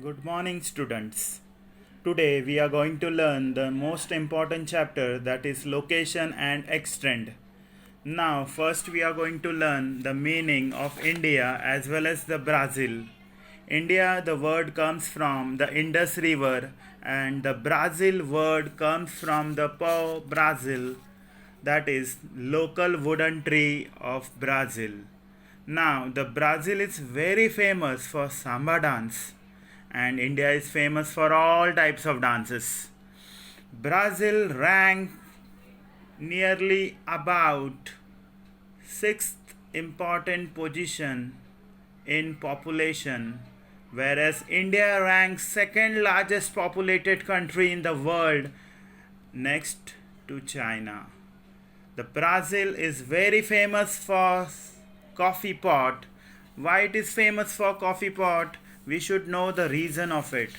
Good morning, students. Today we are going to learn the most important chapter, that is location and extent. Now, first we are going to learn the meaning of India as well as the Brazil. India, the word comes from the Indus River, and the Brazil word comes from the pau Brazil, that is local wooden tree of Brazil. Now, the Brazil is very famous for samba dance, and India is famous for all types of dances. Brazil ranked nearly about sixth important position in population, whereas India ranks second largest populated country in the world next to China. The Brazil is very famous for coffee pot. Why it is famous for coffee pot? We should know the reason of it.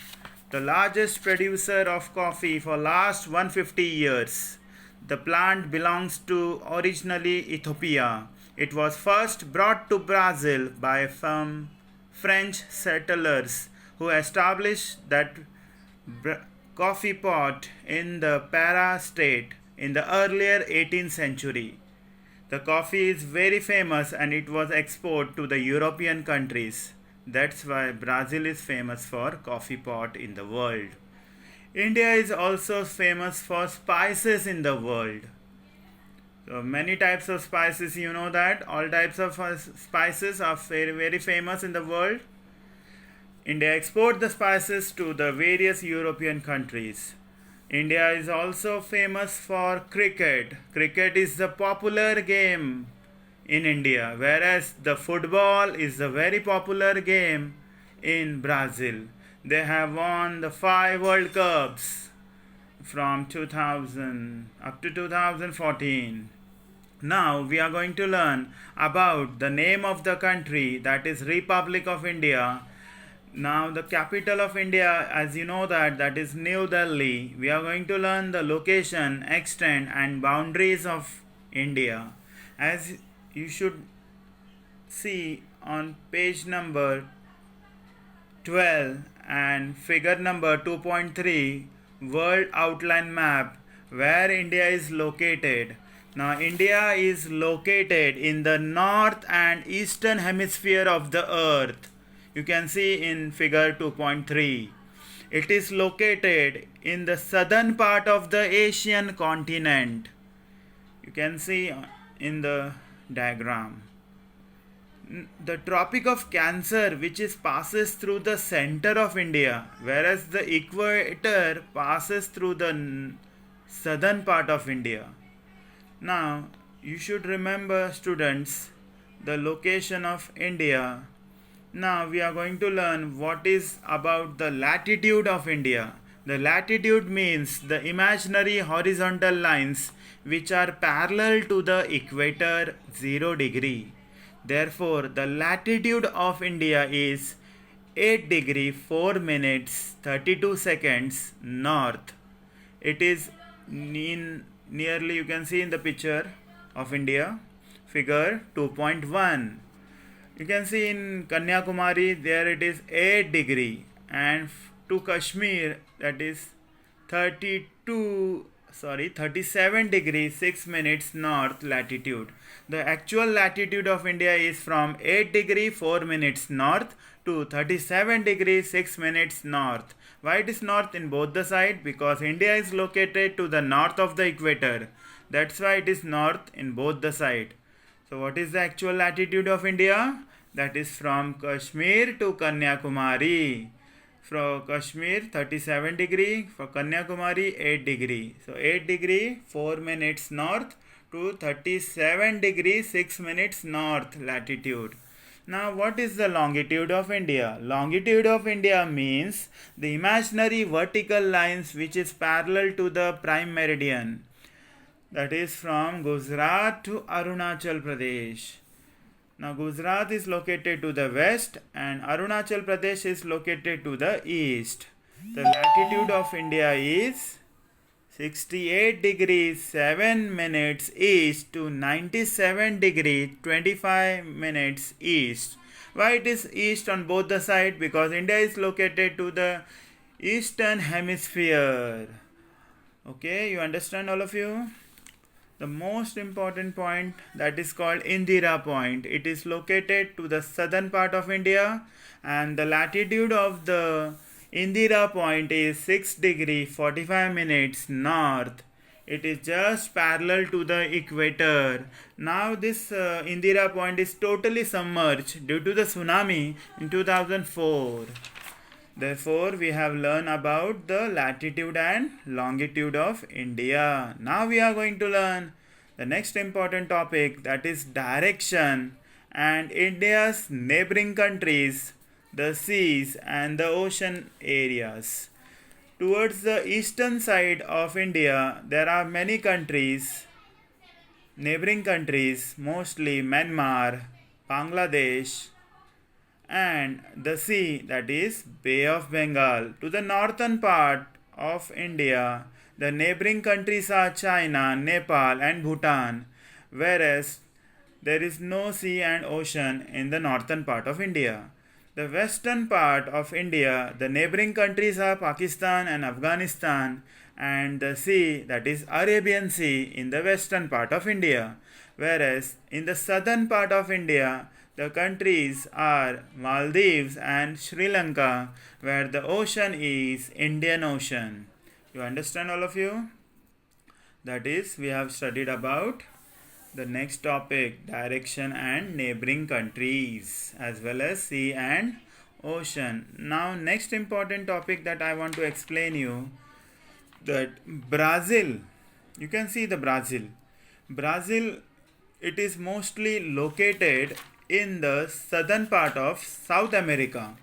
The largest producer of coffee for last 150 years. The plant belongs to originally Ethiopia. It was first brought to Brazil by some French settlers who established that coffee pot in the Para state in the earlier 18th century. The coffee is very famous and it was exported to the European countries. That's why Brazil is famous for coffee pot in the world. India is also famous for spices in the world. So many types of spices, you know that all types of spices are very famous in the world. India export the spices to the various European countries. India is also famous for cricket. Cricket is the popular game in India, whereas the football is a very popular game in Brazil. They have won the 5 World Cups from 2000 up to 2014. Now we are going to learn about the name of the country, that is Republic of India. Now the capital of India, as you know that is New Delhi. We are going to learn the location, extent and boundaries of India. As you should see on page number 12 and figure number 2.3, world outline map, where India is located. Now India is located in the north and eastern hemisphere of the earth. You can see in figure 2.3. It is located in the southern part of the Asian continent. You can see in the diagram. The Tropic of Cancer, which is passes through the center of India, whereas the equator passes through the southern part of India. Now you should remember, students, the location of India. Now we are going to learn what is about the latitude of India. The latitude means the imaginary horizontal lines which are parallel to the equator 0 degree. Therefore, the latitude of India is 8 degree 4 minutes 32 seconds north. It is nearly, you can see in the picture of India, figure 2.1. You can see in Kanyakumari, there it is 8 degree, and to Kashmir, that is 37 degree 6 minutes north latitude. The actual latitude of India is from 8 degree 4 minutes north to 37 degree 6 minutes north. Why it is north in both the side? Because India is located to the north of the equator. That's why it is north in both the side. So what is the actual latitude of India? That is from Kashmir to Kanyakumari. For Kashmir 37 degree, for Kanyakumari 8 degree. So 8 degree 4 minutes north to 37 degree 6 minutes north latitude. Now what is the longitude of India? Longitude of India means the imaginary vertical lines which is parallel to the prime meridian. That is from Gujarat to Arunachal Pradesh. Now Gujarat is located to the west and Arunachal Pradesh is located to the east. The latitude of India is 68 degrees 7 minutes east to 97 degrees 25 minutes east. Why it is east on both the side? Because India is located to the eastern hemisphere. Okay, you understand, all of you? The most important point, that is called Indira Point. It is located to the southern part of India, and the latitude of the Indira Point is 6 degree 45 minutes north. It is just parallel to the equator. Now this Indira Point is totally submerged due to the tsunami in 2004. Therefore, we have learned about the latitude and longitude of India. Now we are going to learn the next important topic, that is direction and India's neighboring countries, the seas and the ocean areas. Towards the eastern side of India, there are many countries, neighboring countries, mostly Myanmar, Bangladesh, and the sea, that is Bay of Bengal. To the northern part of India, the neighboring countries are China, Nepal and Bhutan, whereas there is no sea and ocean in the northern part of India. The western part of India, the neighboring countries are Pakistan and Afghanistan, and the sea, that is Arabian Sea, in the western part of India. Whereas in the southern part of India, the countries are Maldives and Sri Lanka, where the ocean is Indian Ocean. You understand, all of you? That is, we have studied about the next topic, direction and neighboring countries, as well as sea and ocean. Now next important topic that I want to explain you, that Brazil. You can see the Brazil, it is mostly located in the southern part of South America,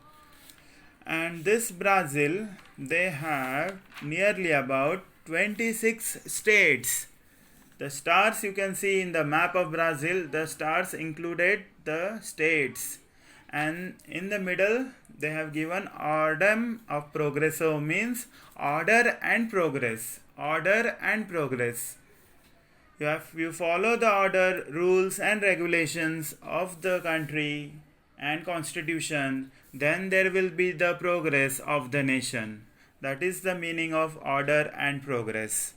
and this Brazil, they have nearly about 26 states. The stars you can see in the map of Brazil, the stars included the states, and in the middle they have given ordem of progresso, means order and progress. You follow the order, rules and regulations of the country and constitution, then there will be the progress of the nation. That is the meaning of order and progress.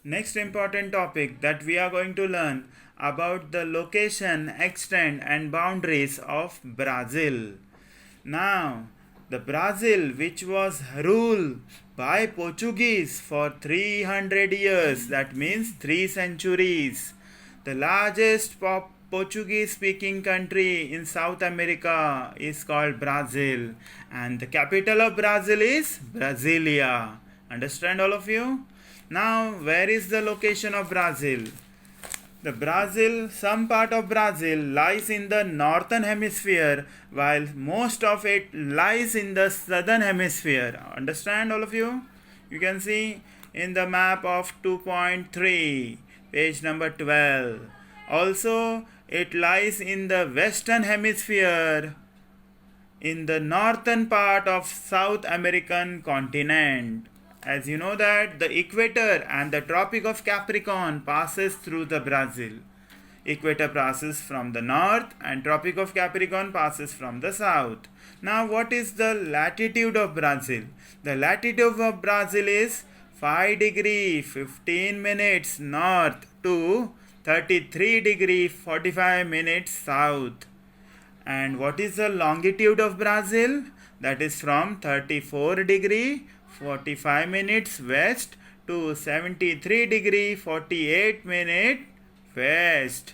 Next important topic that we are going to learn about the location, extent and boundaries of Brazil. Now, the Brazil, which was ruled by Portuguese for 300 years, that means 3 centuries, the largest Portuguese speaking country in South America is called Brazil, and the capital of Brazil is Brasilia. Understand, all of you? Now, where is the location of Brazil? The Brazil, some part of Brazil lies in the northern hemisphere, while most of it lies in the southern hemisphere. Understand, all of you? You can see in the map of 2.3, page number 12. Also, it lies in the western hemisphere, in the northern part of South American continent. As you know that the equator and the Tropic of Capricorn passes through the Brazil. Equator passes from the north and Tropic of Capricorn passes from the south. Now what is the latitude of Brazil? The latitude of Brazil is 5 degree 15 minutes north to 33 degree 45 minutes south. And what is the longitude of Brazil? That is from 34 degree 45 minutes west to 73 degree 48 minute west.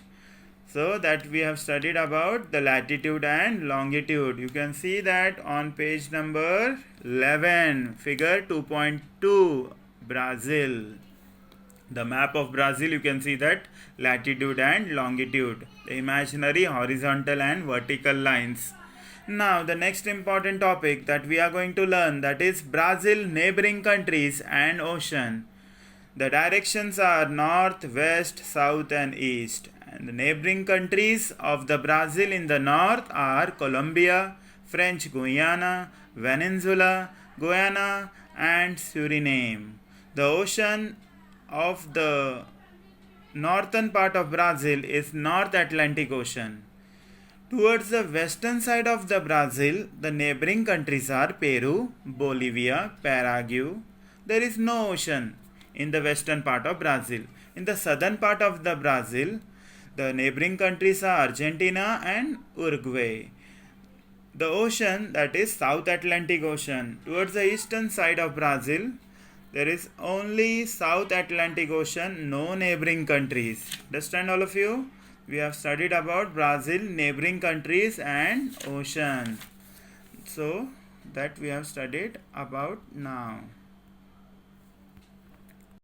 So that we have studied about the latitude and longitude. You can see that on page number 11, figure 2.2, Brazil. The map of Brazil, you can see that latitude and longitude, the imaginary horizontal and vertical lines. Now the next important topic that we are going to learn, that is Brazil, neighboring countries and ocean. The directions are north, west, south and east. And the neighboring countries of the Brazil in the north are Colombia, French Guiana, Venezuela, Guyana and Suriname. The ocean of the northern part of Brazil is North Atlantic Ocean. Towards the western side of the Brazil, the neighboring countries are Peru, Bolivia, Paraguay. There is no ocean in the western part of Brazil. In the southern part of the Brazil, the neighboring countries are Argentina and Uruguay. The ocean, that is South Atlantic Ocean. Towards the eastern side of Brazil, there is only South Atlantic Ocean, no neighboring countries. Understand all of you? We have studied about Brazil, neighboring countries and ocean. So that we have studied about now.